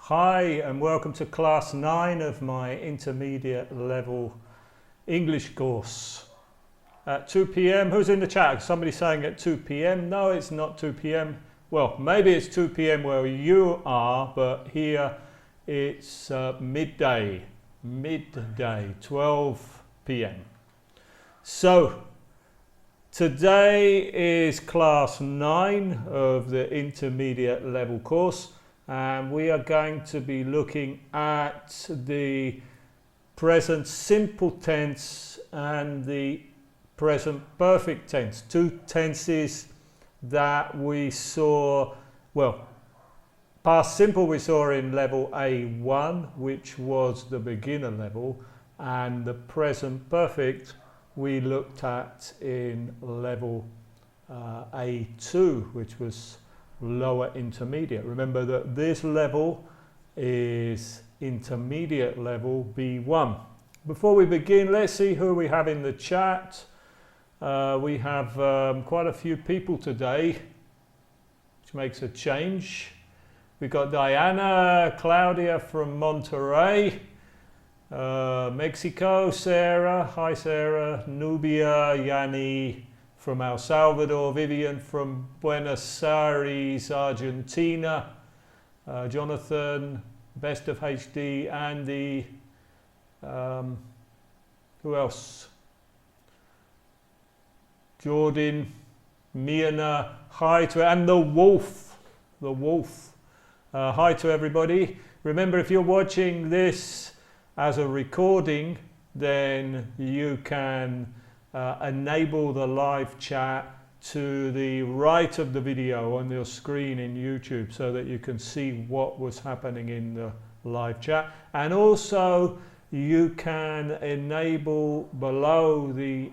Hi and welcome to class 9 of my intermediate level English course. At 2 p.m, who's in the chat? Somebody saying at 2 p.m. No, it's not 2 p.m. Well, maybe it's 2 p.m. where you are, but here it's midday, 12 p.m. So today is class 9 of the intermediate level course, and we are going to be looking at the present simple tense and the present perfect tense, two tenses that we saw. Well, past simple we saw in level A1, which was the beginner level, and the present perfect we looked at in level A2, which was lower intermediate. Remember that this level is intermediate level B1. Before we begin, let's see who we have in the chat. We have quite a few people today, which makes a change. We've got Diana, Claudia from Monterrey, Mexico, Sarah, hi Sarah, Nubia, Yanni from El Salvador, Vivian from Buenos Aires, Argentina, Jonathan, Best of HD, Andy, who else? Jordan, Miana, hi to, and the wolf, hi to everybody. Remember, if you're watching this as a recording, then you can enable the live chat to the right of the video on your screen in YouTube so that you can see what was happening in the live chat. And also you can enable below the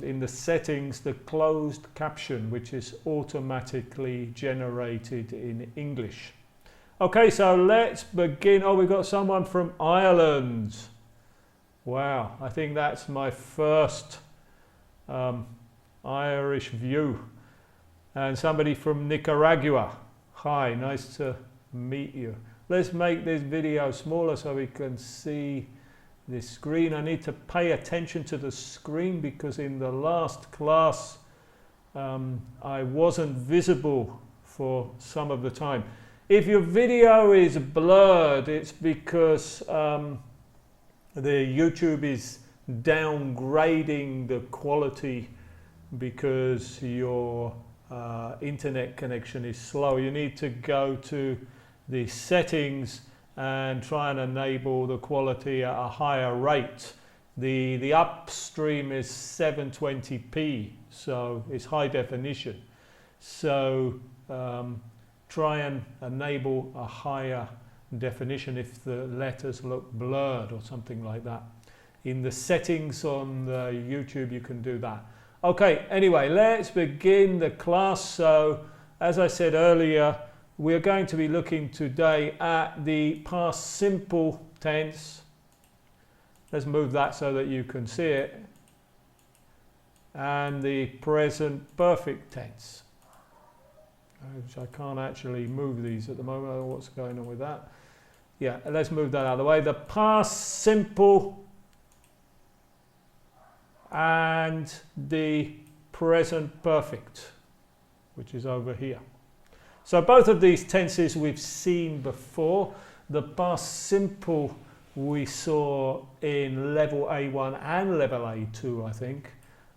in the settings the closed caption, which is automatically generated in English. Okay, so let's begin. Oh, we've got someone from Ireland. Wow, I think that's my first Irish view. And somebody from Nicaragua. Hi, nice to meet you. Let's make this video smaller so we can see the screen. I need to pay attention to the screen because in the last class I wasn't visible for some of the time. If your video is blurred, it's because the YouTube is downgrading the quality because your internet connection is slow. You need to go to the settings and try and enable the quality at a higher rate. The upstream is 720p, so it's high definition. So try and enable a higher definition if the letters look blurred or something like that. In the settings on the YouTube you can do that. Okay, anyway, let's begin the class. So as I said earlier, we're going to be looking today at the past simple tense. Let's move that so that you can see it. And the present perfect tense. Which I can't actually move these at the moment. I don't know what's going on with that. Yeah, let's move that out of the way. The past simple and the present perfect, which is over here. So both of these tenses we've seen before. The past simple we saw in level A1 and level A2, I think,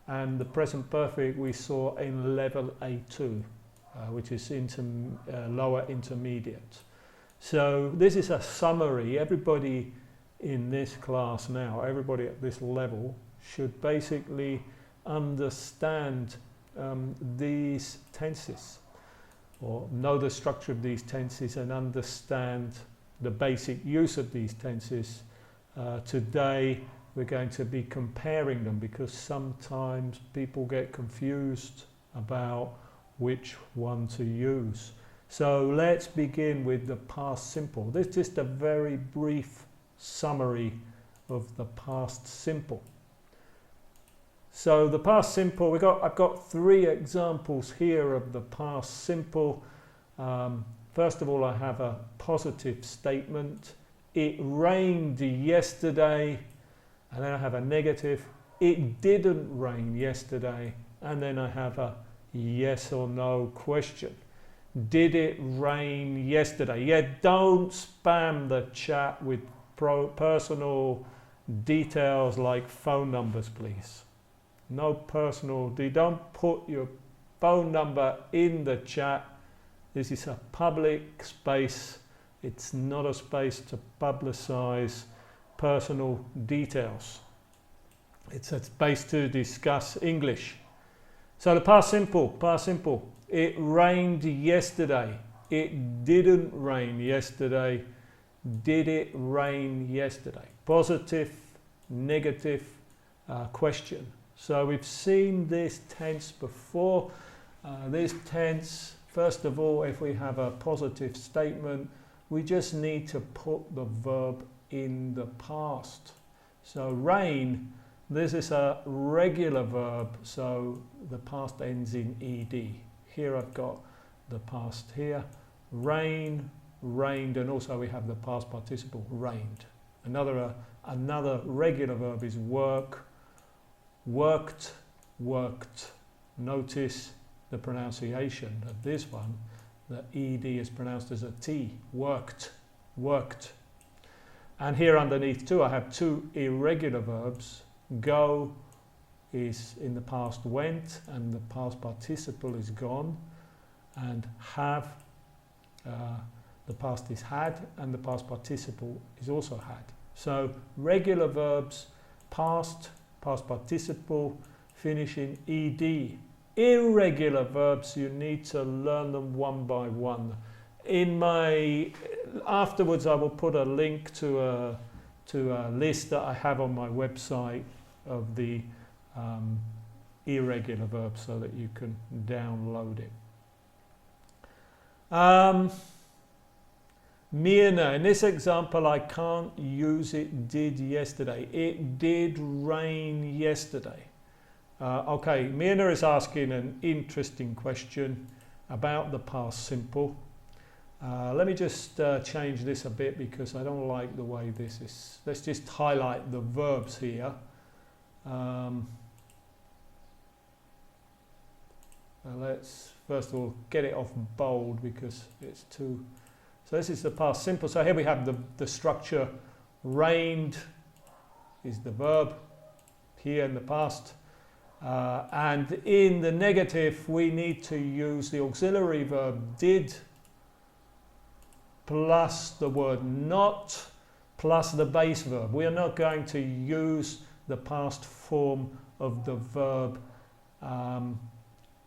and the present perfect we saw in level A2, which is lower intermediate. So this is a summary. Everybody in this class now, everybody at this level should basically understand these tenses, or know the structure of these tenses and understand the basic use of these tenses. Today we're going to be comparing them because sometimes people get confused about which one to use. So let's begin with the past simple. This is just a very brief summary of the past simple. So the past simple, I've got 3 examples here of the past simple. First of all, I have a positive statement. It rained yesterday. And then I have a negative. It didn't rain yesterday. And then I have a yes or no question. Did it rain yesterday? Yeah, don't spam the chat with personal details like phone numbers, please. No personal, don't put your phone number in the chat. This is a public space. It's not a space to publicize personal details. It's a space to discuss English. So the past simple. It rained yesterday. It didn't rain yesterday. Did it rain yesterday? Positive, negative question. So we've seen this tense before. This tense, first of all, if we have a positive statement, we just need to put the verb in the past. So rain, this is a regular verb, so the past ends in ed. Here I've got the past here. Rain, rained, and also we have the past participle, rained. Another regular verb is work, worked, worked. Notice the pronunciation of this one. The ed is pronounced as a t, worked, worked. And here underneath too, I have two irregular verbs. Go is in the past went, and the past participle is gone. And have, the past is had, and the past participle is also had. So regular verbs, past, past participle, finish in ed. Irregular verbs, you need to learn them one by one. Afterwards I will put a link to a list that I have on my website of the irregular verbs so that you can download it. Mirna, in this example I can't use it did yesterday. It did rain yesterday. Okay, Mirna is asking an interesting question about the past simple. Let me just change this a bit because I don't like the way this is. Let's just highlight the verbs here. Let's first of all get it off bold because it's too. So this is the past simple. So here we have the structure. Rained is the verb here in the past. And in the negative, we need to use the auxiliary verb did plus the word not plus the base verb. We are not going to use the past form of the verb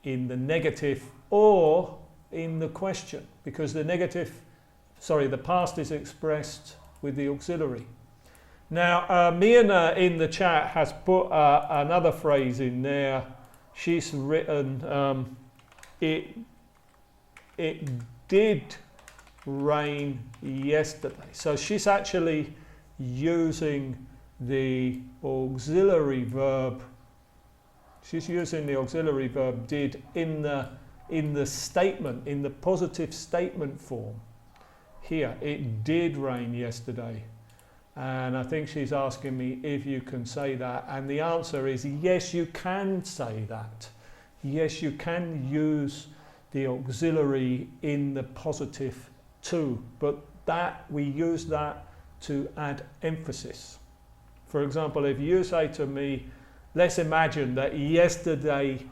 in the negative or in the question because the past is expressed with the auxiliary. Now, Mirna in the chat has put another phrase in there. She's written, it did rain yesterday. So she's actually using the auxiliary verb. She's using the auxiliary verb did in the statement, in the positive statement form. Here, it did rain yesterday. And I think she's asking me if you can say that. And the answer is yes, you can say that. Yes, you can use the auxiliary in the positive too. But we use that to add emphasis. For example, if you say to me, let's imagine that yesterday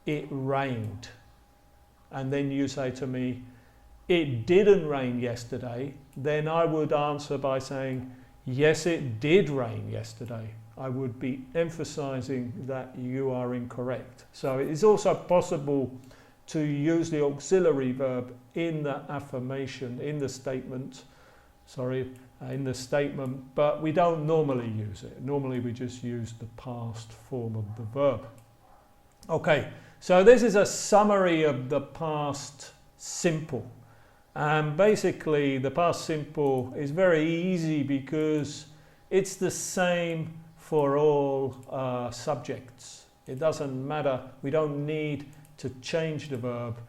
it rained. And then you say to me, it didn't rain yesterday, then I would answer by saying, yes, it did rain yesterday. I would be emphasizing that you are incorrect. So it is also possible to use the auxiliary verb in the affirmation, in the statement, but we don't normally use it. Normally we just use the past form of the verb. Okay, so this is a summary of the past simple. And basically the past simple is very easy because it's the same for all subjects. It doesn't matter, we don't need to change the verb.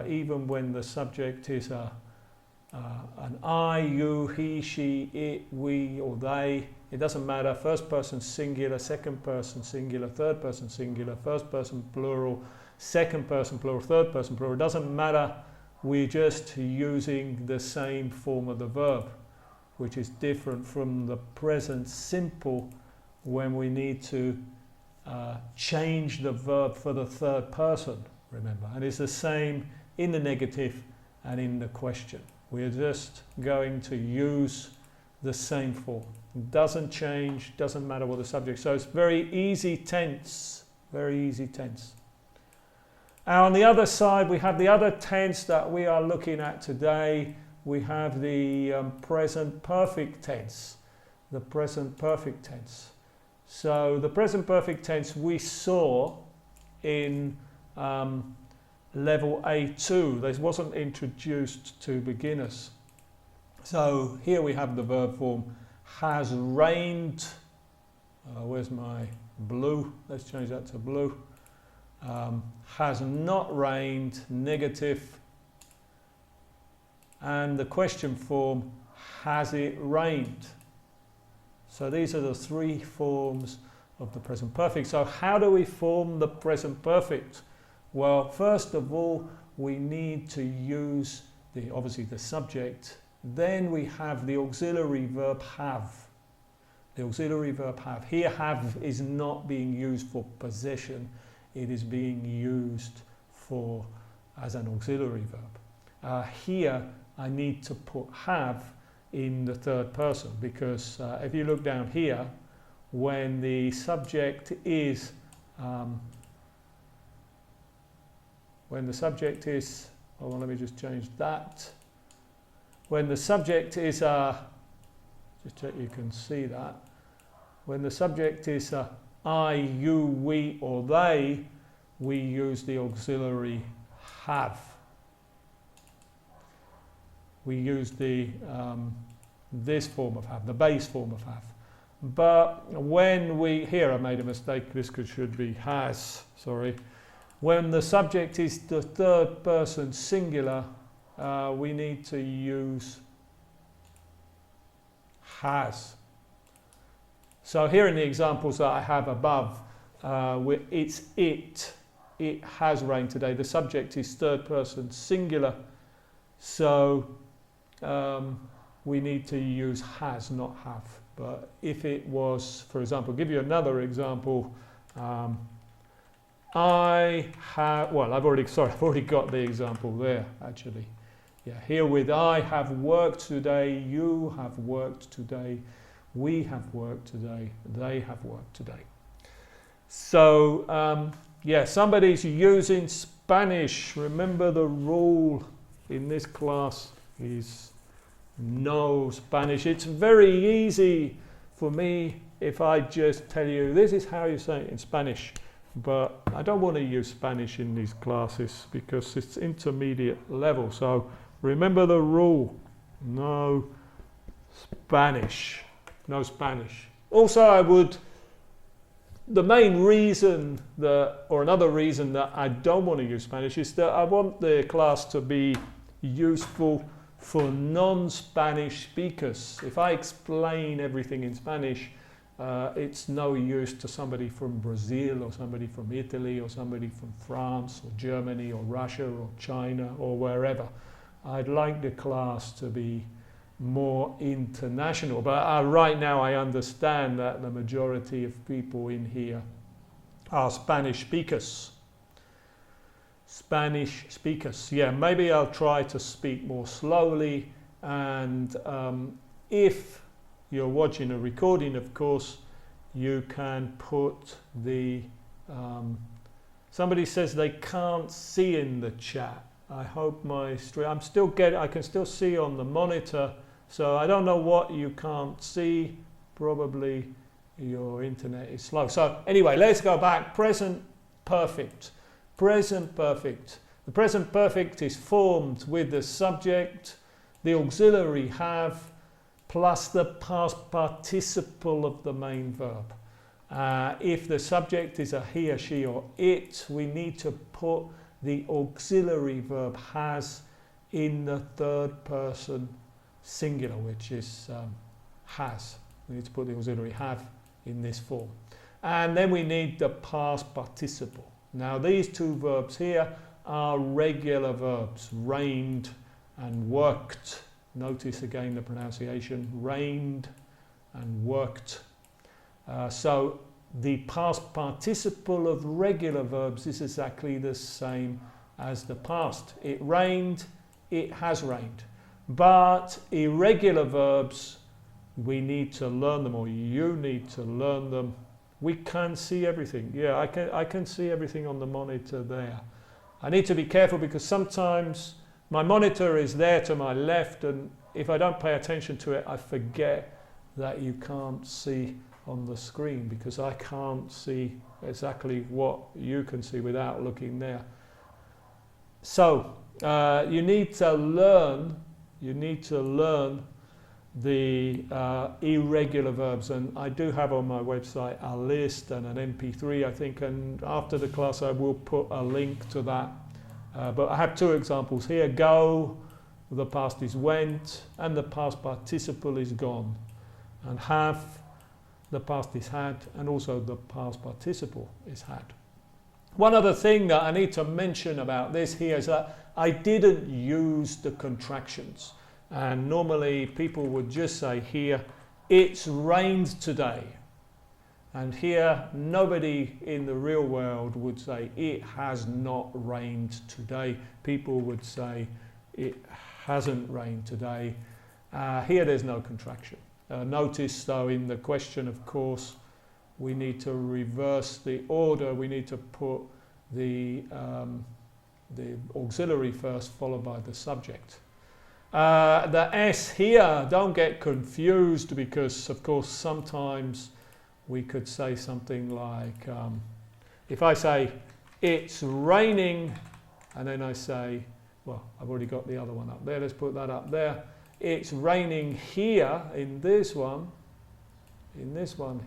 even when the subject is an I, you, he, she, it, we or they. It doesn't matter. First person singular, second person singular, third person singular, first person plural, second person plural, third person plural. It doesn't matter. We're just using the same form of the verb, which is different from the present simple when we need to change the verb for the third person, remember. And it's the same in the negative and in the question. We're just going to use the same form. It doesn't change, doesn't matter what the subject. So it's very easy tense, very easy tense. And on the other side, we have the other tense that we are looking at today. We have the present perfect tense, the present perfect tense. So the present perfect tense we saw in level A2. This wasn't introduced to beginners. So here we have the verb form has rained. Where's my blue? Let's change that to blue. Has not rained, negative. And the question form, has it rained? So these are the three forms of the present perfect. So how do we form the present perfect? Well, first of all, we need to use obviously the subject. Then we have the auxiliary verb have. The auxiliary verb have. Here have is not being used for possession. It is being used as an auxiliary verb. Here I need to put have in the third person because if you look down here, when the subject is hold on, let me just change that. When the subject is just check you can see that. When the subject is I, you, we or they, we use the auxiliary have. We use this form of have, the base form of have. But when here I made a mistake, this should be has, sorry. When the subject is the third person singular, we need to use has. So here in the examples that I have above, it's it. It has rained today. The subject is third person singular. So we need to use has, not have. But if it was, for example, give you another example. I've already got the example there, actually. Yeah, here with I have worked today, you have worked today, we have worked today, they have worked today. So, somebody's using Spanish. Remember the rule in this class is no Spanish. It's very easy for me if I just tell you this is how you say it in Spanish. But I don't want to use Spanish in these classes because it's intermediate level. So remember the rule, no Spanish, no Spanish. Also the main reason another reason that I don't want to use Spanish is that I want the class to be useful for non-Spanish speakers. If I explain everything in Spanish, it's no use to somebody from Brazil or somebody from Italy or somebody from France or Germany or Russia or China or wherever. I'd like the class to be more international, but right now I understand that the majority of people in here are Spanish speakers. Spanish speakers. Yeah, maybe I'll try to speak more slowly, and if you're watching a recording, of course, you can put the somebody says they can't see in the chat. I hope my stream, I can still see on the monitor, so I don't know what you can't see. Probably your internet is slow. So anyway, let's go back. Present perfect. Present perfect. The present perfect is formed with the subject, the auxiliary have, plus the past participle of the main verb. If the subject is a he, a she, or it, we need to put the auxiliary verb has in the third person singular, which is has. We need to put the auxiliary have in this form. And then we need the past participle. Now these two verbs here are regular verbs, reigned and worked. Notice again the pronunciation, reigned and worked. So the past participle of regular verbs is exactly the same as the past. It rained, it has rained. But irregular verbs, we need to learn them, or you need to learn them. We can see everything. Yeah, I can see everything on the monitor there. I need to be careful because sometimes my monitor is there to my left, and if I don't pay attention to it, I forget that you can't see on the screen because I can't see exactly what you can see without looking there. So you need to learn the irregular verbs, and I do have on my website a list and an MP3 I think, and after the class I will put a link to that. But I have two examples here. Go, the past is went, and the past participle is gone. And have, the past is had, and also the past participle is had. One other thing that I need to mention about this here is that I didn't use the contractions. And normally people would just say here, it's rained today. And here, nobody in the real world would say, it has not rained today. People would say, it hasn't rained today. Here there's no contraction. Notice though in the question, of course, we need to reverse the order. We need to put the auxiliary first, followed by the subject. The S here, don't get confused because, of course, sometimes we could say something like, if I say, it's raining, and then I say, well, I've already got the other one up there, let's put that up there. It's raining here, in this one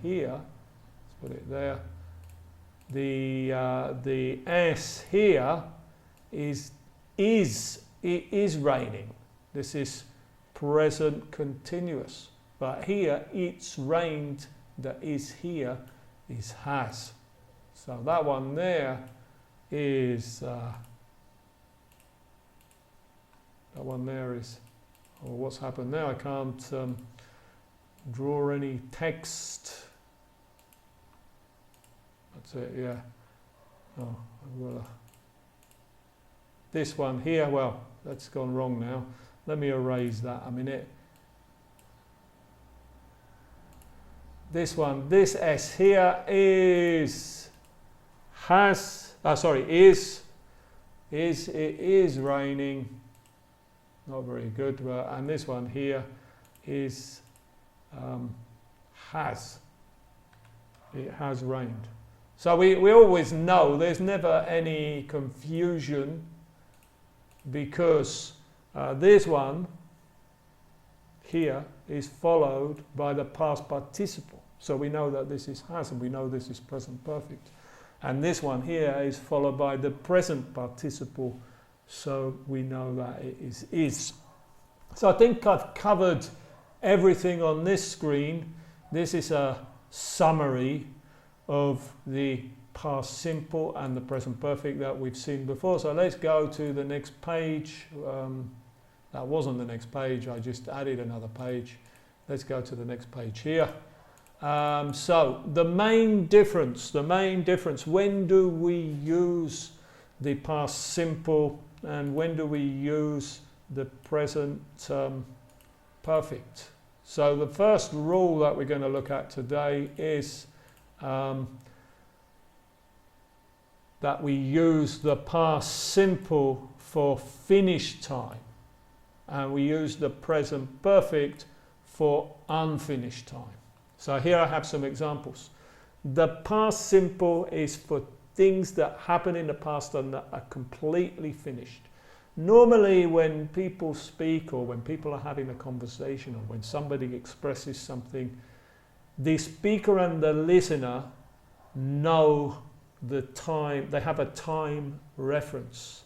here, let's put it there. The S here it is raining. This is present continuous. But here, it's rained, the is here is has. So that one there is, oh, what's happened there? I can't draw any text. That's it, yeah. Oh, well, this one here, well, that's gone wrong now. Let me erase that a minute. This one, this S here is it is raining. Not very good. And this one here is has. It has rained. So we always know there's never any confusion because this one here is followed by the past participle. So we know that this is has, and we know this is present perfect. And this one here is followed by the present participle, so we know that it is. So I think I've covered everything on this screen. This is a summary of the past simple and the present perfect that we've seen before. So let's go to the next page. That wasn't the next page, I just added another page. Let's go to the next page here. So the main difference, when do we use the past simple and when do we use the present perfect? So the first rule that we're going to look at today is that we use the past simple for finished time, and we use the present perfect for unfinished time. So here I have some examples. The past simple is for things that happen in the past and that are completely finished. Normally when people speak or when people are having a conversation or when somebody expresses something, the speaker and the listener know the time, they have a time reference.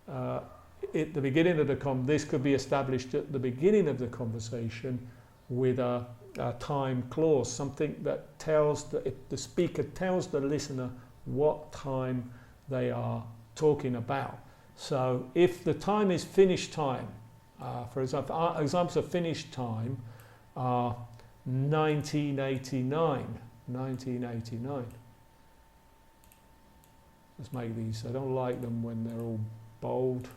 At the beginning of this could be established at the beginning of the conversation with a time clause, something that tells the speaker tells the listener what time they are talking about. So if the time is finished time, for example, examples of finished time are 1989. Let's make these, I don't like them when they're all bold.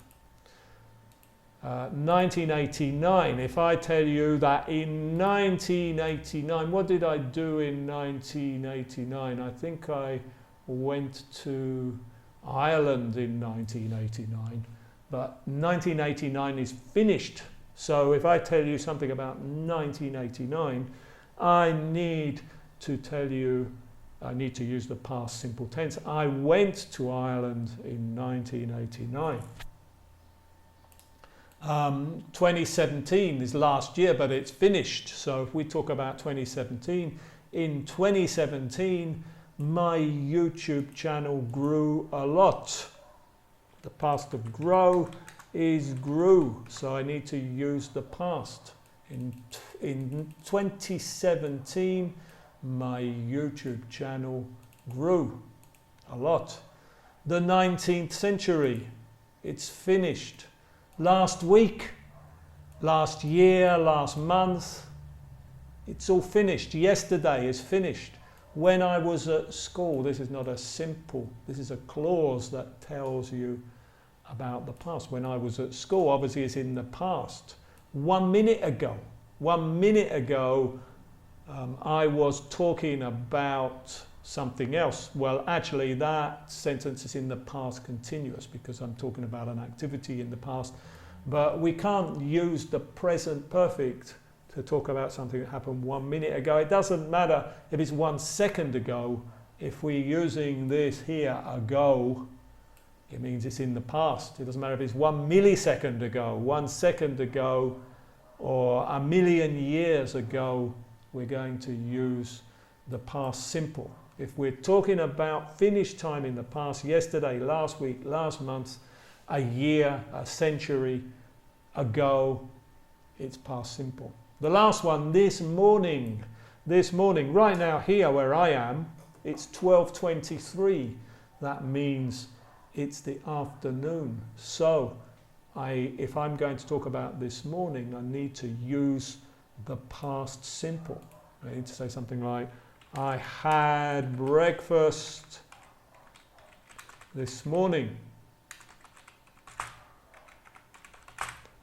1989, if I tell you that in 1989, what did I do in 1989? I think I went to Ireland in 1989, but 1989 is finished. So if I tell you something about 1989, I need to tell you, I need to use the past simple tense. I went to Ireland in 1989. 2017 is last year, but it's finished. So if we talk about 2017, in 2017, my YouTube channel grew a lot. The past of grow is grew, so I need to use the past. In 2017, my YouTube channel grew a lot. The 19th century, it's finished. Last week, last year, last month, it's all finished. Yesterday is finished. When I was at school, this is not a simple, this is a clause that tells you about the past. When I was at school, obviously it's in the past. 1 minute ago, I was talking about something else. Well, actually that sentence is in the past continuous because I'm talking about an activity in the past. But we can't use the present perfect to talk about something that happened 1 minute ago. It doesn't matter if it's 1 second ago. If we're using this here, ago, it means it's in the past. It doesn't matter if it's 1 millisecond ago, 1 second ago, or a million years ago. We're going to use the past simple. If we're talking about finished time in the past, yesterday, last week, last month, a year, a century ago, it's past simple. The last one, this morning, right now here where I am, it's 12:23. That means it's the afternoon. So if I'm going to talk about this morning, I need to use the past simple. I need to say something like, I had breakfast this morning.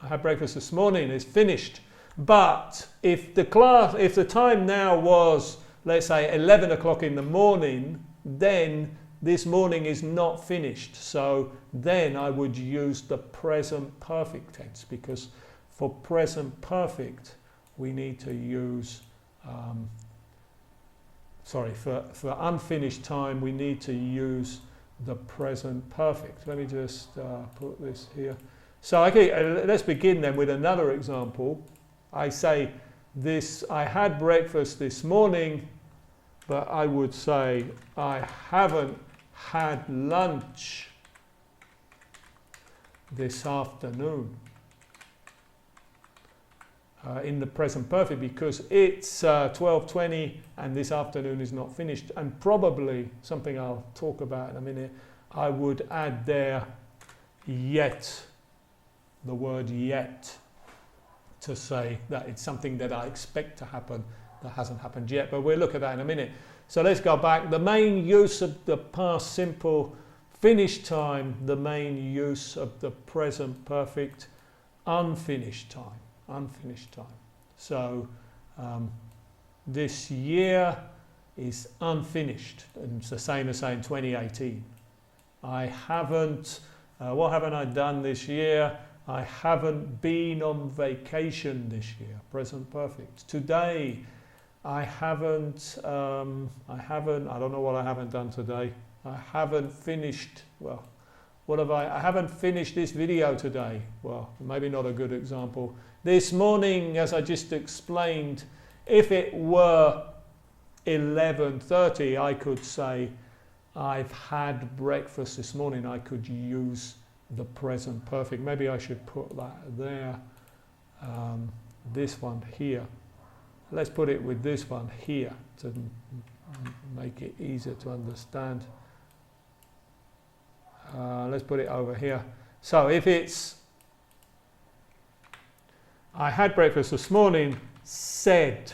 I had breakfast this morning, it's finished. But if the time now was, let's say 11 o'clock in the morning, then this morning is not finished. So then I would use the present perfect tense, because for present perfect, we need to use, for unfinished time, we need to use the present perfect. Let me just put this here. So, okay, let's begin then with another example. I say this, I had breakfast this morning, but I would say I haven't had lunch this afternoon. In the present perfect, because it's 12:20 and this afternoon is not finished, and probably something I'll talk about in a minute, I would add there yet, the word yet, to say that it's something that I expect to happen that hasn't happened yet, but we'll look at that in a minute. So let's go back. The main use of the past simple, finished time, the main use of the present perfect, unfinished time. Unfinished time. So this year is unfinished, and it's the same as saying 2018. I haven't, what haven't I done this year? I haven't been on vacation this year, present perfect. Today, I don't know what I haven't done today. I haven't finished, well, I haven't finished this video today. Well, maybe not a good example. This morning, as I just explained, if it were 11:30, I could say, I've had breakfast this morning, I could use the present perfect. Maybe I should put that there. This one here. Let's put it with this one here to make it easier to understand. Let's put it over here. So if it's I had breakfast this morning, said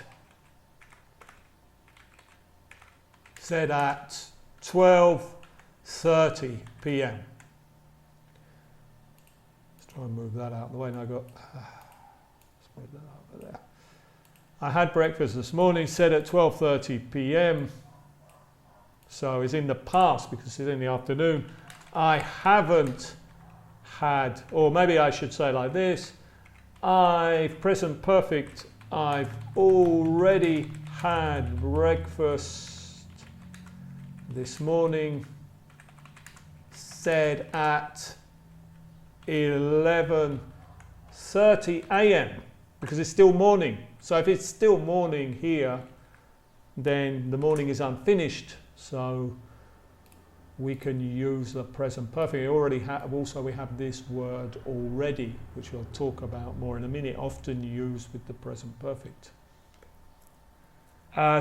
at 12:30 p.m. Let's try and move that out of the way. And I got let's move that over there. I had breakfast this morning, said at 12:30 p.m. So it's in the past because it's in the afternoon. I haven't had, or maybe I should say like this, present perfect, I've already had breakfast this morning, said at 11:30 a.m. because it's still morning. So if it's still morning here, then the morning is unfinished. So we can use the present perfect. We have this word already, which we'll talk about more in a minute, often used with the present perfect.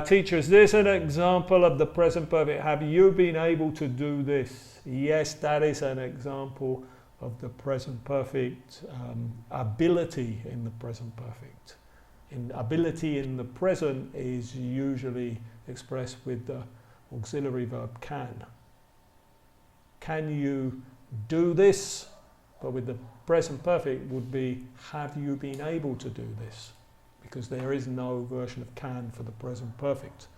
Teacher, is this an example of the present perfect? Have you been able to do this? Yes, that is an example of the present perfect ability in the present perfect. Ability in the present is usually expressed with the auxiliary verb can. Can you do this? But with the present perfect would be, have you been able to do this? Because there is no version of can for the present perfect.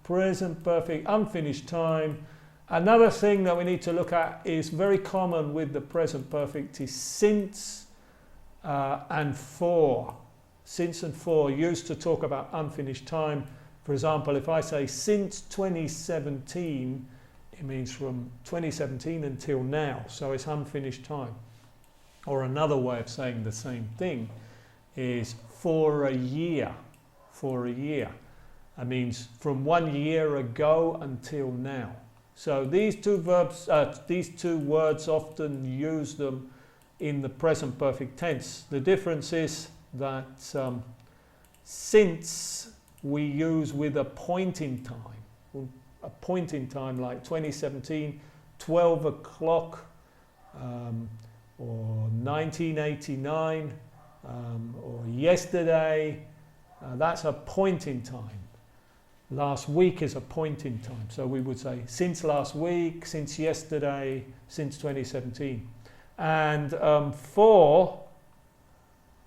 Present perfect, unfinished time. Another thing that we need to look at is very common with the present perfect is since and for. Since and for used to talk about unfinished time. For example, if I say since 2017, it means from 2017 until now, so it's unfinished time. Or another way of saying the same thing is for a year. For a year. That means from 1 year ago until now. So these two verbs, these two words often use them in the present perfect tense. The difference is that since we use with a point in time. A point in time like 2017, 12 o'clock, or 1989, or yesterday. That's a point in time. Last week is a point in time. So we would say since last week, since yesterday, since 2017. And for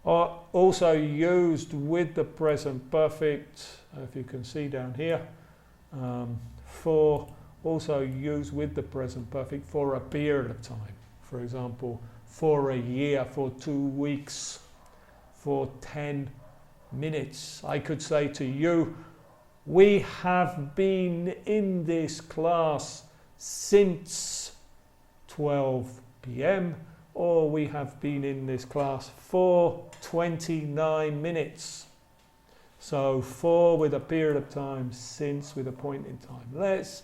are also used with the present perfect, if you can see down here, for also used with the present perfect for a period of time. For example, for a year, for 2 weeks, for 10 minutes. I could say to you, we have been in this class since 12 p.m. or we have been in this class for 29 minutes. So for with a period of time, since with a point in time. Let's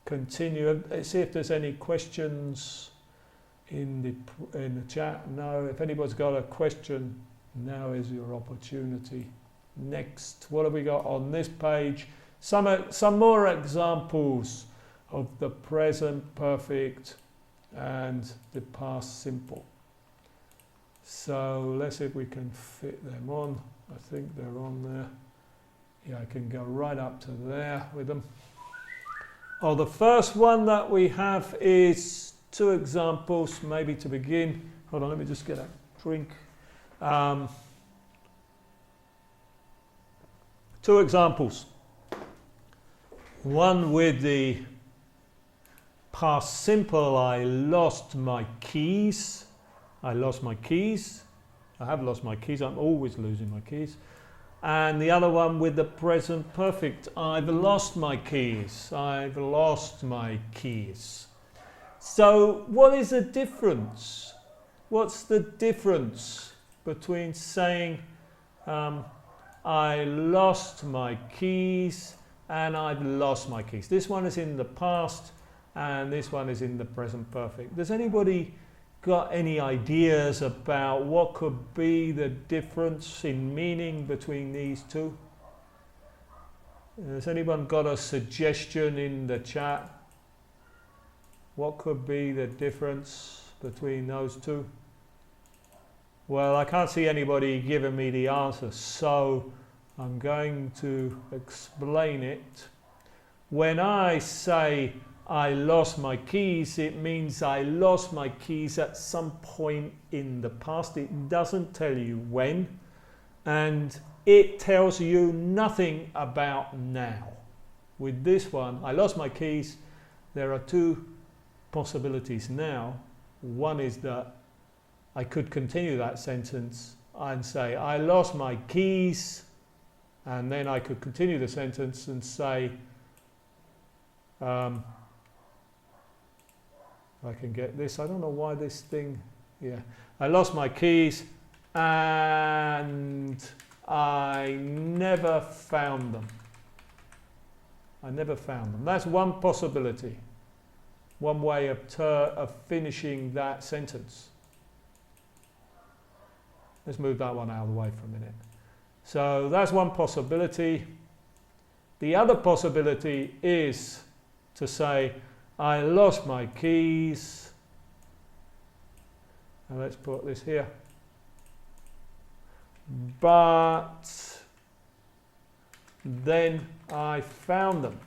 continue. Let's see if there's any questions in the chat. No, if anybody's got a question, now is your opportunity. Next, what have we got on this page? Some more examples of the present perfect and the past simple. So let's see if we can fit them on. I think they're on there. Yeah, I can go right up to there with them. Oh, the first one that we have is 2 examples, maybe to begin. Hold on, let me just get a drink. 2 examples. One with the past simple, I lost my keys. I lost my keys. I have lost my keys. I'm always losing my keys. And the other one with the present perfect, I've lost my keys. I've lost my keys. So what is the difference? What's the difference between saying I lost my keys and I've lost my keys. This one is in the past and this one is in the present perfect. Does anybody got any ideas about what could be the difference in meaning between these two? Has anyone got a suggestion in the chat? What could be the difference between those two? Well, I can't see anybody giving me the answer, so I'm going to explain it. When I say I lost my keys, it means I lost my keys at some point in the past. It doesn't tell you when, and it tells you nothing about now. With this one, I lost my keys, there are two possibilities now. One is that I could continue that sentence and say, I lost my keys, and then I could continue the sentence and say, I can get this. I don't know why this thing, I lost my keys and I never found them. I never found them. That's one possibility. One way of finishing that sentence. Let's move that one out of the way for a minute. So that's one possibility. The other possibility is to say, I lost my keys, and let's put this here, but then I found them.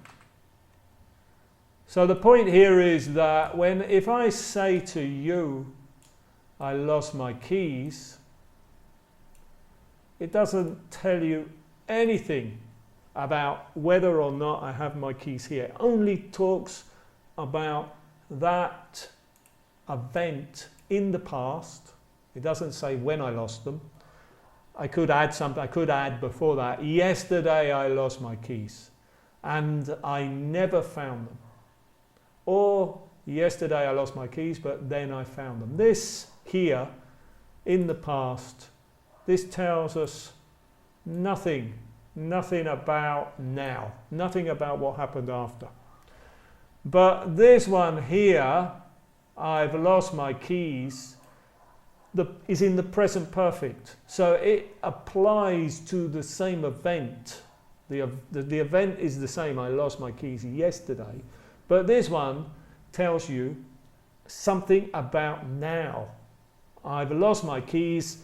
So the point here is that if I say to you, I lost my keys, it doesn't tell you anything about whether or not I have my keys here. It only talks about that event in the past. It doesn't say when I lost them. I could add something. I could add before that, yesterday I lost my keys and I never found them. Or yesterday I lost my keys but then I found them. This here in the past, this tells us nothing about now, nothing about what happened after. But this one here, I've lost my keys, is in the present perfect. So it applies to the same event. The event is the same, I lost my keys yesterday. But this one tells you something about now. I've lost my keys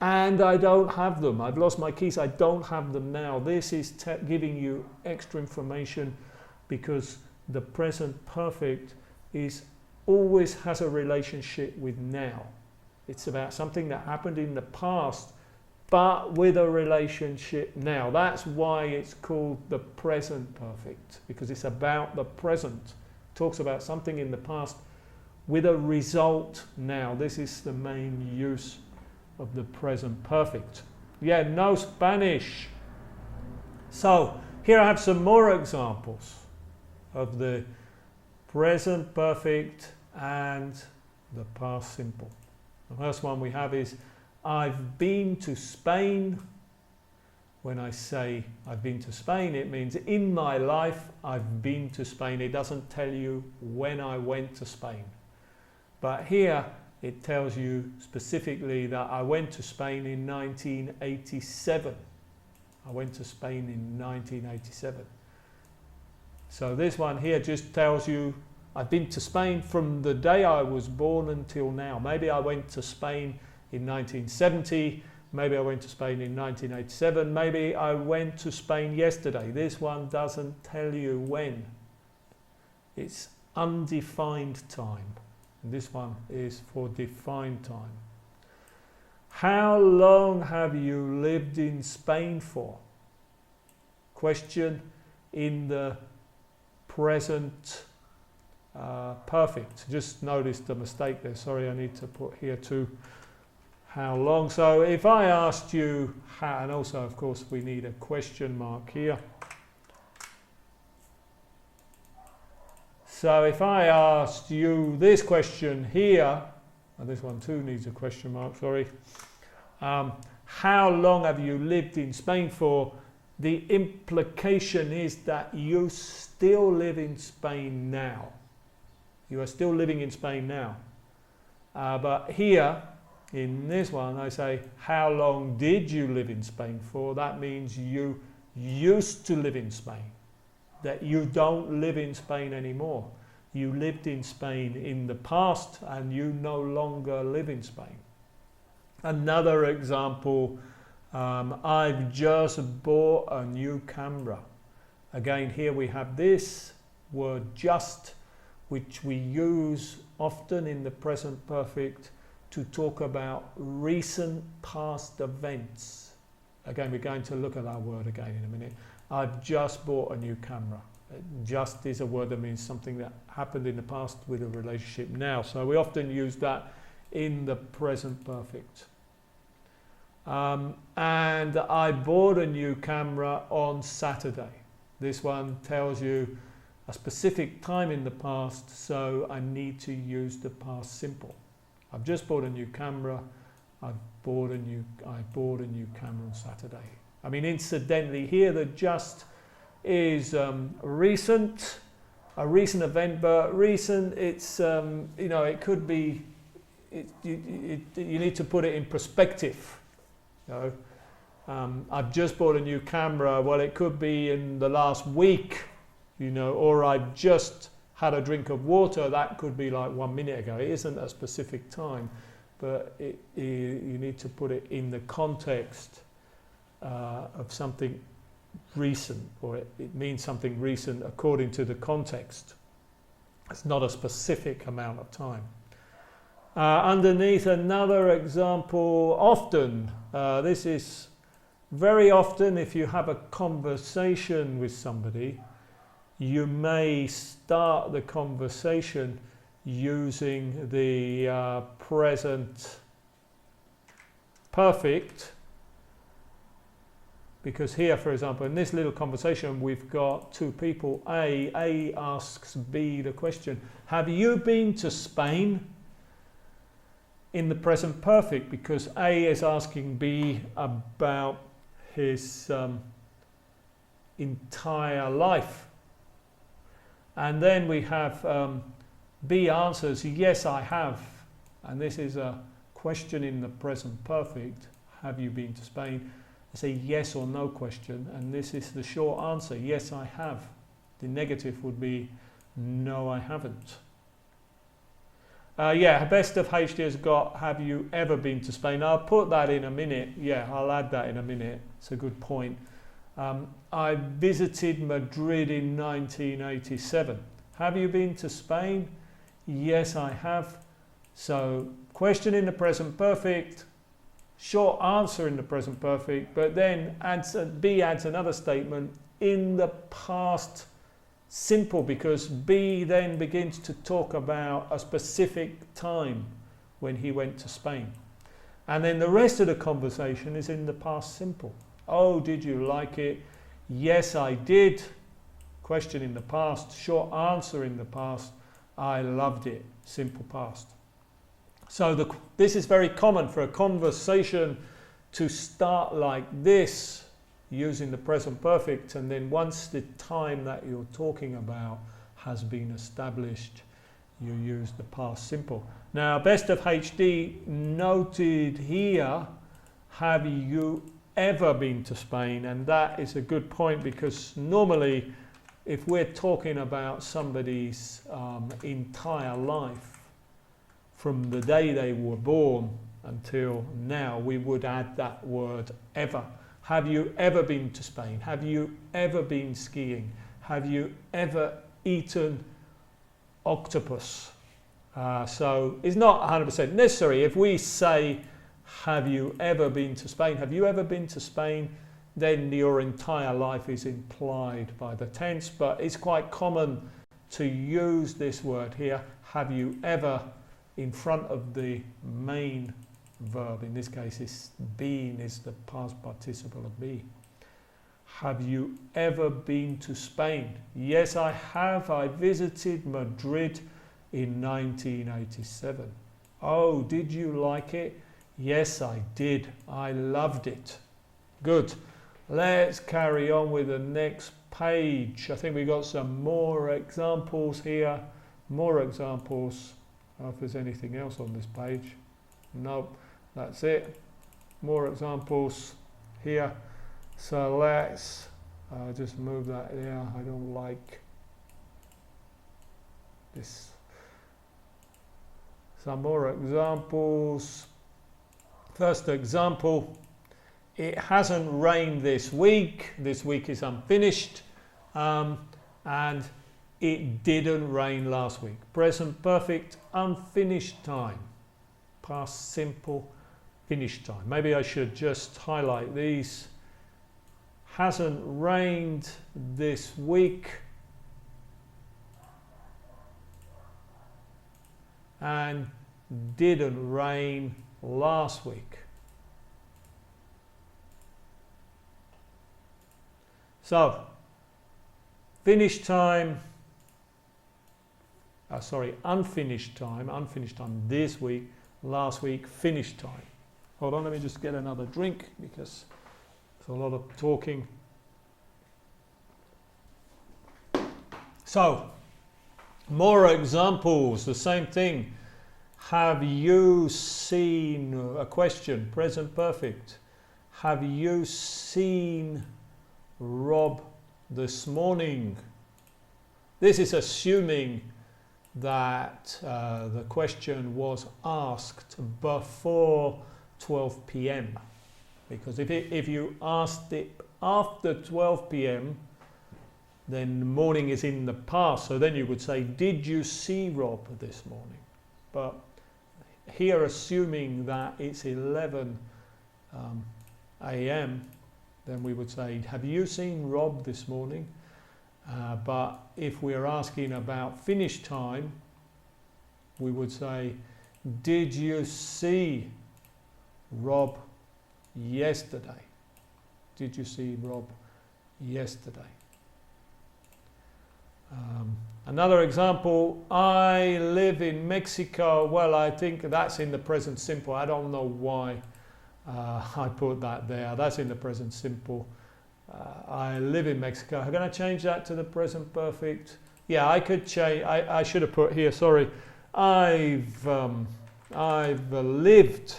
and I don't have them. I've lost my keys, I don't have them now. This is giving you extra information because the present perfect always has a relationship with now. It's about something that happened in the past, but with a relationship now. That's why it's called the present perfect, because it's about the present. It talks about something in the past with a result now. This is the main use of the present perfect. Yeah, no Spanish. So here I have some more examples of the present perfect and the past simple. The first one we have is, I've been to Spain. When I say I've been to Spain, it means in my life I've been to Spain. It doesn't tell you when I went to Spain. But here it tells you specifically that I went to Spain in 1987. I went to Spain in 1987. So this one here just tells you I've been to Spain from the day I was born until now. Maybe I went to Spain in 1970, maybe I went to Spain in 1987, maybe I went to Spain yesterday. This one doesn't tell you when. It's undefined time. And this one is for defined time. How long have you lived in Spain for? Question in the present perfect. Just noticed the mistake there. Sorry, I need to put here too. How long? So if I asked you how, and also of course we need a question mark here. So if I asked you this question here, and this one too needs a question mark, sorry. How long have you lived in Spain for? the implication is that you still live in Spain now. You are still living in Spain now. But here, in this one, I say, how long did you live in Spain for? That means you used to live in Spain. That you don't live in Spain anymore. You lived in Spain in the past and you no longer live in Spain. Another example, I've just bought a new camera. Again, here we have this word just, which we use often in the present perfect to talk about recent past events. Again, we're going to look at that word again in a minute. I've just bought a new camera. Just is a word that means something that happened in the past with a relationship now. So we often use that in the present perfect. And I bought a new camera on Saturday. This one tells you a specific time in the past, so I need to use the past simple. I've just bought a new camera. I bought a new camera on Saturday. I mean, incidentally, here the just is a recent event, but recent, it's you know, it could be. You need to put it in perspective. You know, I've just bought a new camera. Well, it could be in the last week, you know, or I've just had a drink of water. That could be like 1 minute ago. It isn't a specific time, but you need to put it in the context of something recent, or it means something recent according to the context. It's not a specific amount of time. Underneath, another example, often. This is very often if you have a conversation with somebody, you may start the conversation using the present perfect, because here, for example, in this little conversation, we've got two people. A asks B the question, have you been to Spain? In the present perfect, because A is asking B about his entire life. And then we have B answers, yes, I have. And this is a question in the present perfect. Have you been to Spain? It's a yes or no question. And this is the short answer. Yes, I have. The negative would be no, I haven't. Yeah, best of HD has got, have you ever been to Spain? I'll put that in a minute. Yeah, I'll add that in a minute. It's a good point. I visited Madrid in 1987. Have you been to Spain? Yes, I have. So, question in the present perfect, short answer in the present perfect, but then B adds another statement in the past simple, because B then begins to talk about a specific time when he went to Spain. And then the rest of the conversation is in the past simple. Oh, did you like it? Yes, I did. Question in the past, short answer in the past. I loved it. Simple past. So this is very common for a conversation to start like this, using the present perfect, and then once the time that you're talking about has been established, you use the past simple. Now, best of HD noted here, have you ever been to Spain? And that is a good point, because normally if we're talking about somebody's entire life from the day they were born until now, we would add that word ever. Have you ever been to Spain? Have you ever been skiing? Have you ever eaten octopus? So it's not 100% necessary. If we say, have you ever been to Spain? Have you ever been to Spain? Then your entire life is implied by the tense, but it's quite common to use this word here, have you ever, in front of the main verb. In this case, it's been is the past participle of be. Have you ever been to Spain? Yes, I have. I visited Madrid in 1987. Oh, did you like it? Yes, I did. I loved it. Good. Let's carry on with the next page. I think we got some more examples here. More examples. I don't know if there's anything else on this page. Nope, that's it. More examples here. So let's just move that there. I don't like this. Some more examples. First example. It hasn't rained this week. This week is unfinished. And it didn't rain last week. Present perfect, unfinished time. Past simple, finished time. Maybe I should just highlight these. Hasn't rained this week. And didn't rain last week. So, finished time, unfinished time this week, last week, finished time. Hold on, let me just get another drink because there's a lot of talking. So, more examples, the same thing. Have you seen, a question, present perfect. Have you seen Rob this morning? This is assuming that the question was asked before 12 p.m. Because if you asked it after 12 p.m, then the morning is in the past. So then you would say, did you see Rob this morning? But here, assuming that it's 11 a.m, then we would say, have you seen Rob this morning? But if we're asking about finish time, we would say, did you see Rob yesterday? Did you see Rob yesterday? Another example, I live in Mexico. Well, I think that's in the present simple. I don't know why I put that there. That's in the present simple. I live in Mexico. I'm going to change that to the present perfect. Yeah, I could change. I should have put here. Sorry, I've lived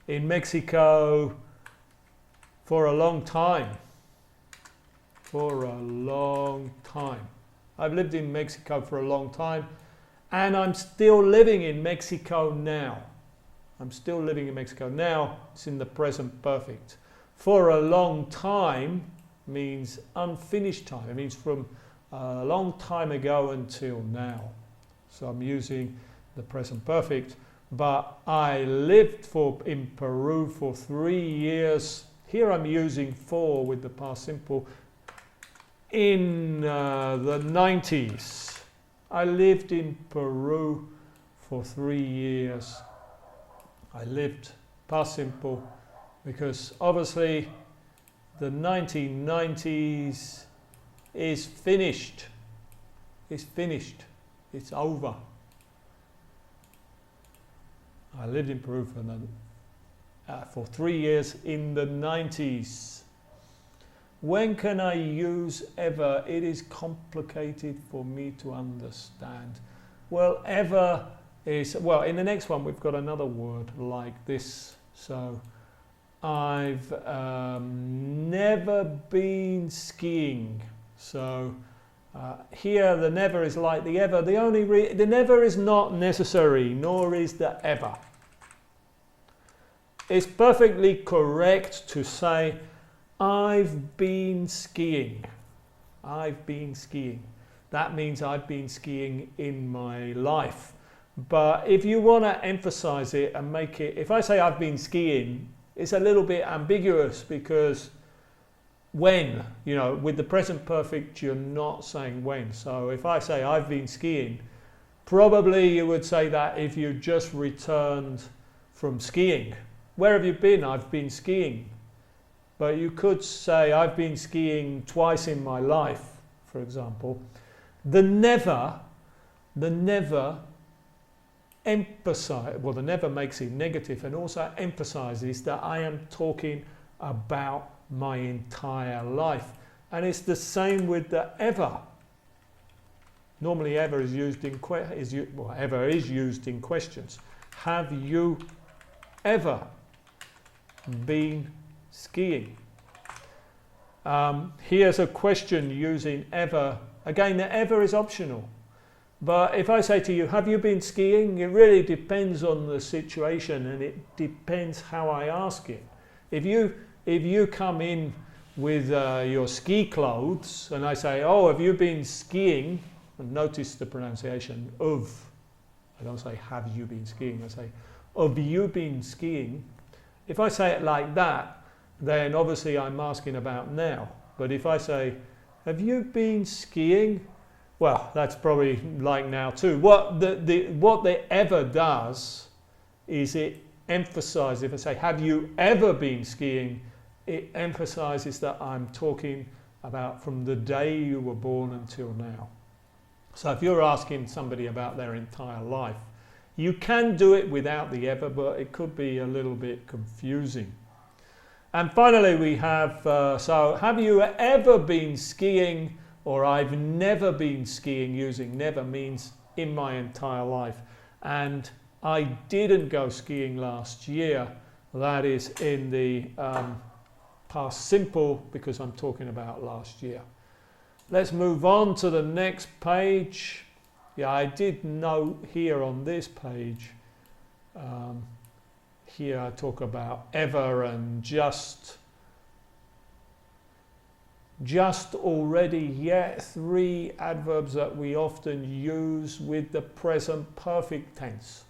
in Mexico for a long time. For a long time. I've lived in Mexico for a long time, and I'm still living in Mexico now. I'm still living in Mexico now. It's in the present perfect. For a long time means unfinished time. It means from a long time ago until now. So I'm using the present perfect. But I lived in Peru for 3 years. Here I'm using for with the past simple. In the 90s. I lived in Peru for 3 years. I lived past simple because obviously the 1990s is finished. It's finished. It's over. I lived in Peru for 3 years in the 90s. When can I use ever? It is complicated for me to understand. Well, ever is, well, in the next one we've got another word like this. So, I've never been skiing. So, here the never is like the ever. The never is not necessary, nor is the ever. It's perfectly correct to say, I've been skiing. I've been skiing. That means I've been skiing in my life. But if you want to emphasize it and make it, if I say I've been skiing, it's a little bit ambiguous because when, you know, with the present perfect, you're not saying when. So if I say I've been skiing, probably you would say that if you just returned from skiing. Where have you been? I've been skiing. But you could say I've been skiing twice in my life, for example. The never emphasize, well, the never makes it negative and also emphasizes that I am talking about my entire life. And it's the same with the ever. Normally ever is used in ever is used in questions. Have you ever been skiing? Here's a question using ever. Again, the ever is optional. But if I say to you, have you been skiing? It really depends on the situation, and it depends how I ask it. If you come in with your ski clothes and I say, oh, have you been skiing? And notice the pronunciation of. I don't say, have you been skiing? I say, have you been skiing? If I say it like that, then obviously I'm asking about now. But if I say, have you been skiing? Well, that's probably like now too. What the ever does is it emphasizes, if I say, have you ever been skiing? It emphasizes that I'm talking about from the day you were born until now. So if you're asking somebody about their entire life, you can do it without the ever, but it could be a little bit confusing. And finally we have, so have you ever been skiing? Or I've never been skiing. Using never means in my entire life. And I didn't go skiing last year. That is in the past simple because I'm talking about last year. Let's move on to the next page. Yeah, I did note here on this page, here I talk about ever and just already, yet, 3 adverbs that we often use with the present perfect tense.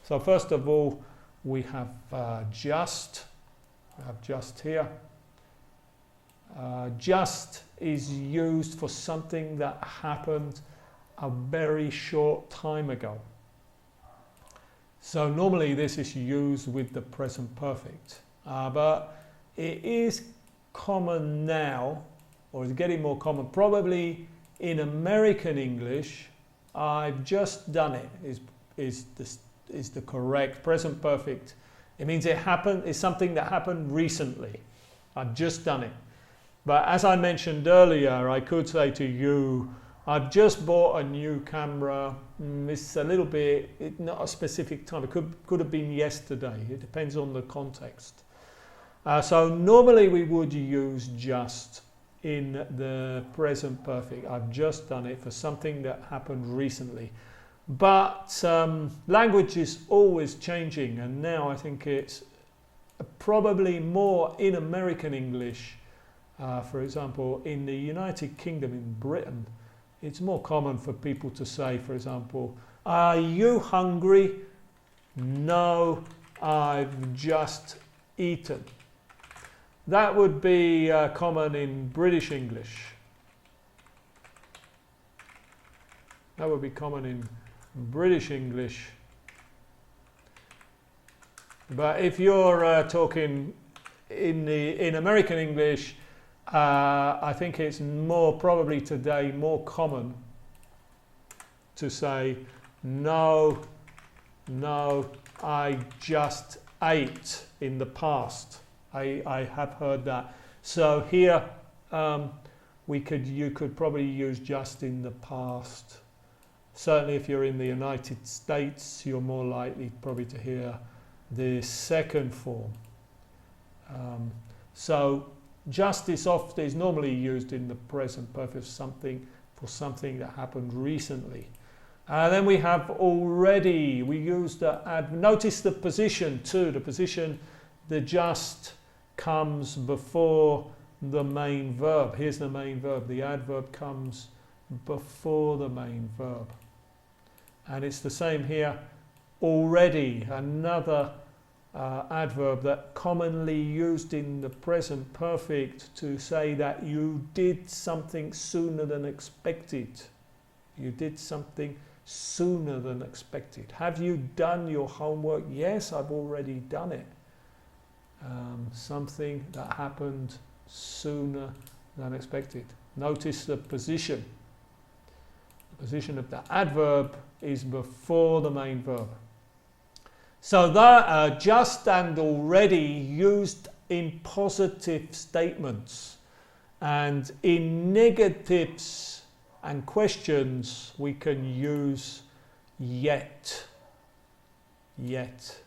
So first of all, we have just. I have just here. Just is used for something that happened a very short time ago. So normally this is used with the present perfect, but it is common now, or is getting more common, probably in American English. I've just done it is the correct present perfect. It means it happened, it's something that happened recently. I've just done it. But as I mentioned earlier, I could say to you, I've just bought a new camera. It's a little bit, not a specific time. It could have been yesterday. It depends on the context. So normally we would use just in the present perfect. I've just done it for something that happened recently. But language is always changing, and now I think it's probably more in American English. For example, in the United Kingdom, in Britain, it's more common for people to say, for example, are you hungry? No, I've just eaten. That would be common in British English. That would be common in British English. But if you're talking in American English, I think it's more probably today more common to say, no, I just ate in the past. I have heard that. So here you could probably use just in the past. Certainly if you're in the United States, you're more likely probably to hear the second form. So just is normally used in the present perfect for something that happened recently. Then we have already. We use the notice the position too. The position, the just comes before the main verb. Here's the main verb. The adverb comes before the main verb. And it's the same here. Already, another adverb that commonly used in the present perfect to say that you did something sooner than expected. You did something sooner than expected. Have you done your homework? Yes, I've already done it. Something that happened sooner than expected. Notice the position. The position of the adverb is before the main verb. So that just and already used in positive statements. And in negatives and questions, we can use yet. Yet.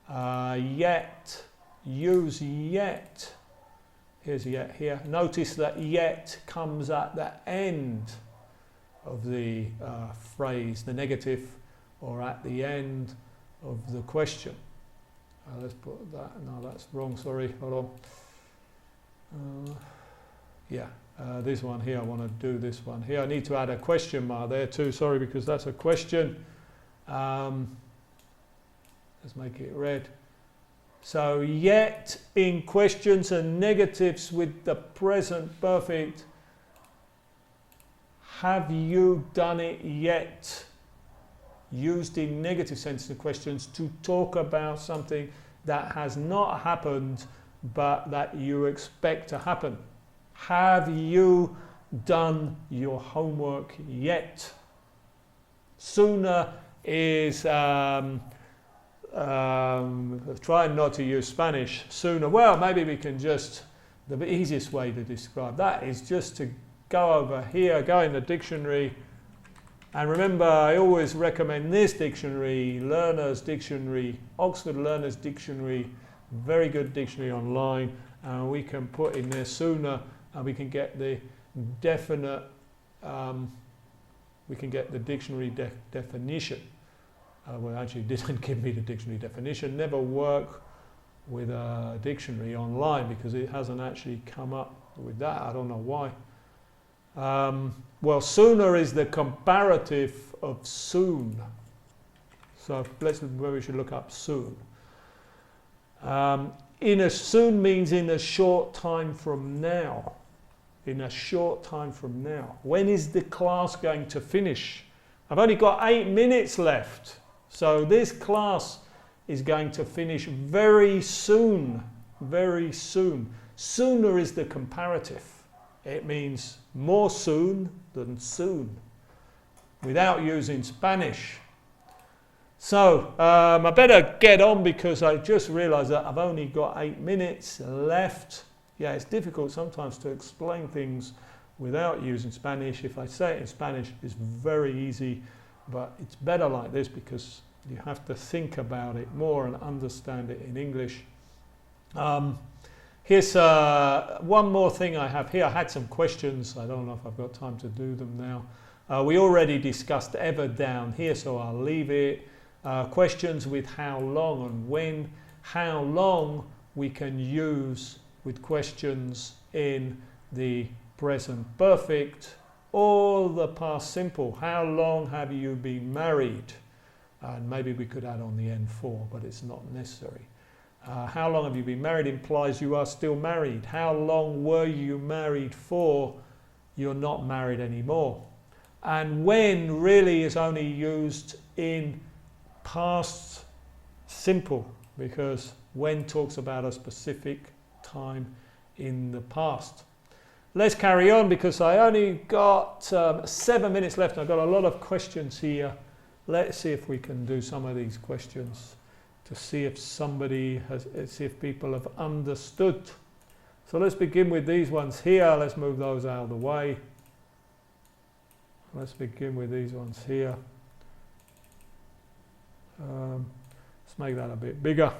Yet. Use yet. Here's yet here. Notice that yet comes at the end of the phrase, the negative, or at the end of the question. Let's put that. No, that's wrong. Sorry. Hold on. This one here. I want to do this one here. I need to add a question mark there too. Sorry, because that's a question. Let's make it red. So yet in questions and negatives with the present perfect. Have you done it yet? Used in negative sensitive questions to talk about something that has not happened but that you expect to happen. Have you done your homework yet? Sooner is trying not to use Spanish. Sooner, well, maybe we can just, the easiest way to describe that is just to go over here, go in the dictionary, and remember I always recommend this dictionary, Learner's Dictionary, Oxford Learner's Dictionary, very good dictionary online, and we can put in there sooner and we can get the definite, we can get the dictionary definition. Well, actually it didn't give me the dictionary definition. Never work with a dictionary online because it hasn't actually come up with that. I don't know why. Well, sooner is the comparative of soon. So where we should look up soon. Soon means in a short time from now. In a short time from now. When is the class going to finish? I've only got 8 minutes left. So this class is going to finish very soon. Very soon. Sooner is the comparative. It means more soon than soon, without using Spanish. So I better get on because I just realised that I've only got 8 minutes left. Yeah, it's difficult sometimes to explain things without using Spanish. If I say it in Spanish, it's very easy, but it's better like this because you have to think about it more and understand it in English. Here's one more thing I have here. I had some questions. I don't know if I've got time to do them now. We already discussed ever down here, so I'll leave it. Questions with how long and when. How long we can use with questions in the present perfect or the past simple. How long have you been married? And maybe we could add on the N4, but it's not necessary. How long have you been married implies you are still married. How long were you married for? You're not married anymore. And when really is only used in past simple, because when talks about a specific time in the past. Let's carry on because I only got 7 minutes left. I've got a lot of questions here. Let's see if we can do some of these questions to see if see if people have understood. So let's begin with these ones here. Let's move those out of the way. Let's begin with these ones here. Let's make that a bit bigger.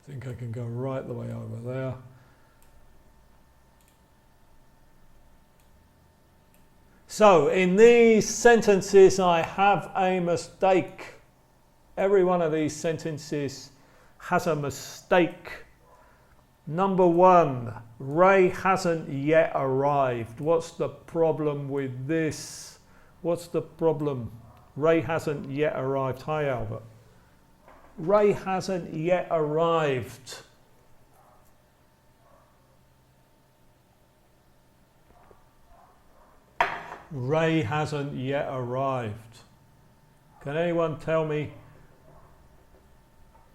I think I can go right the way over there. So in these sentences I have a mistake. Every one of these sentences has a mistake. Number 1, Ray hasn't yet arrived. What's the problem with this? What's the problem? Ray hasn't yet arrived. Hi, Albert. Ray hasn't yet arrived. Ray hasn't yet arrived. Can anyone tell me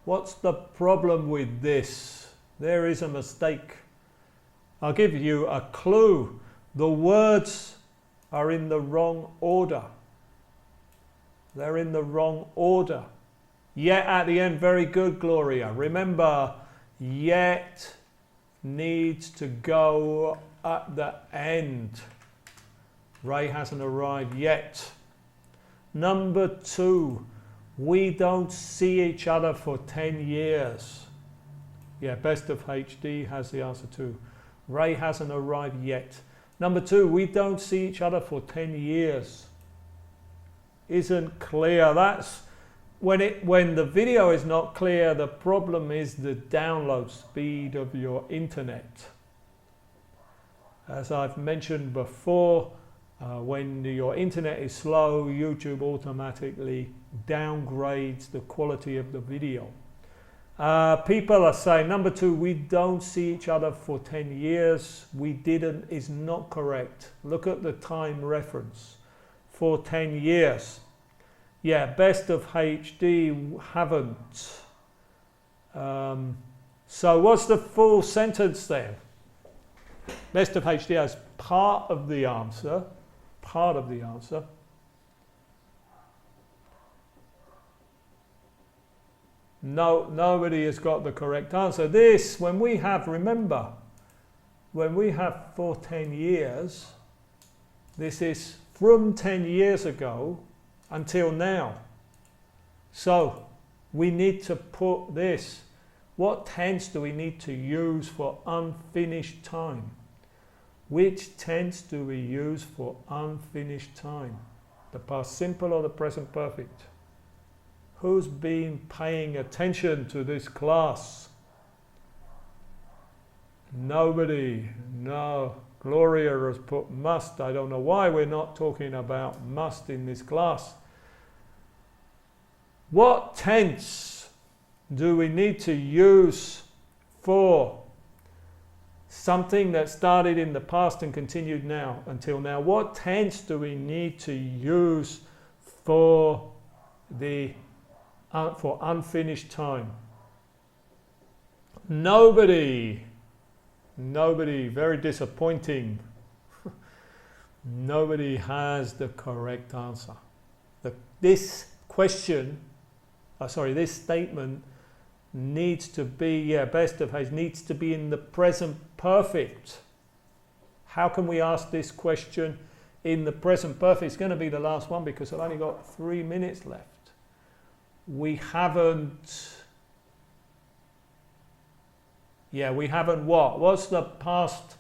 what's the problem with this? There is a mistake. I'll give you a clue. The words are in the wrong order. They're in the wrong order. Yet at the end, very good, Gloria. Remember, yet needs to go at the end. Ray hasn't arrived yet. Number 2, we don't see each other for 10 years. Yeah, Best of HD has the answer too. Ray hasn't arrived yet. Number 2, we don't see each other for 10 years. Isn't clear. That's when the video is not clear, the problem is the download speed of your internet. As I've mentioned before, when your internet is slow, YouTube automatically downgrades the quality of the video. People are saying, number 2, we don't see each other for 10 years. We didn't is not correct. Look at the time reference. For 10 years. Yeah, Best of HD haven't. So what's the full sentence then? Best of HD has part of the answer. Part of the answer. No, nobody has got the correct answer. This, when we have, remember, when we have for 10 years, this is from 10 years ago until now. So we need to put this. What tense do we need to use for unfinished time? Which tense do we use for unfinished time? The past simple or the present perfect? Who's been paying attention to this class? Nobody. No. Gloria has put must. I don't know why we're not talking about must in this class. What tense do we need to use for something that started in the past and continued now until now? What tense do we need to use for the for unfinished time? Nobody. Nobody. Very disappointing. Nobody has the correct answer. This question, this statement needs to be, Best of Hayes, needs to be in the present perfect. How can we ask this question in the present perfect? It's going to be the last one because I've only got 3 minutes left. We haven't, we haven't what? What's the past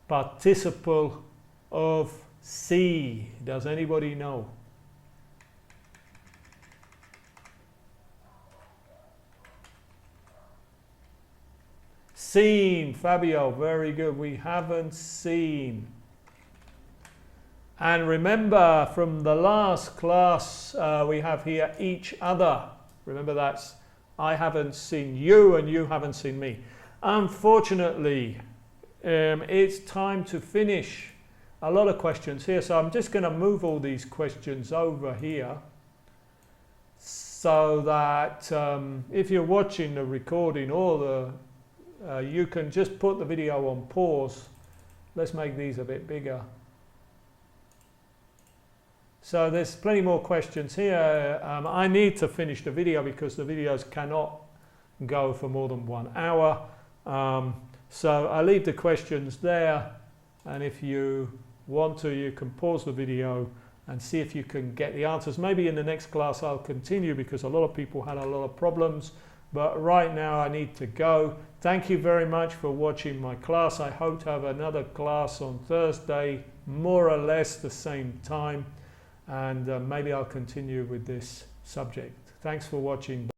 participle of see? Does anybody know? Seen, Fabio, very good. We haven't seen. And remember from the last class, we have here each other. Remember that's I haven't seen you and you haven't seen me. Unfortunately, it's time to finish. A lot of questions here, so I'm just going to move all these questions over here so that if you're watching the recording or the you can just put the video on pause. Let's make these a bit bigger. So there's plenty more questions here. I need to finish the video because the videos cannot go for more than 1 hour. So I'll leave the questions there, and if you want to, you can pause the video and see if you can get the answers. Maybe in the next class I'll continue because a lot of people had a lot of problems, but right now I need to go. Thank you very much for watching my class. I hope to have another class on Thursday, more or less the same time, and maybe I'll continue with this subject. Thanks for watching.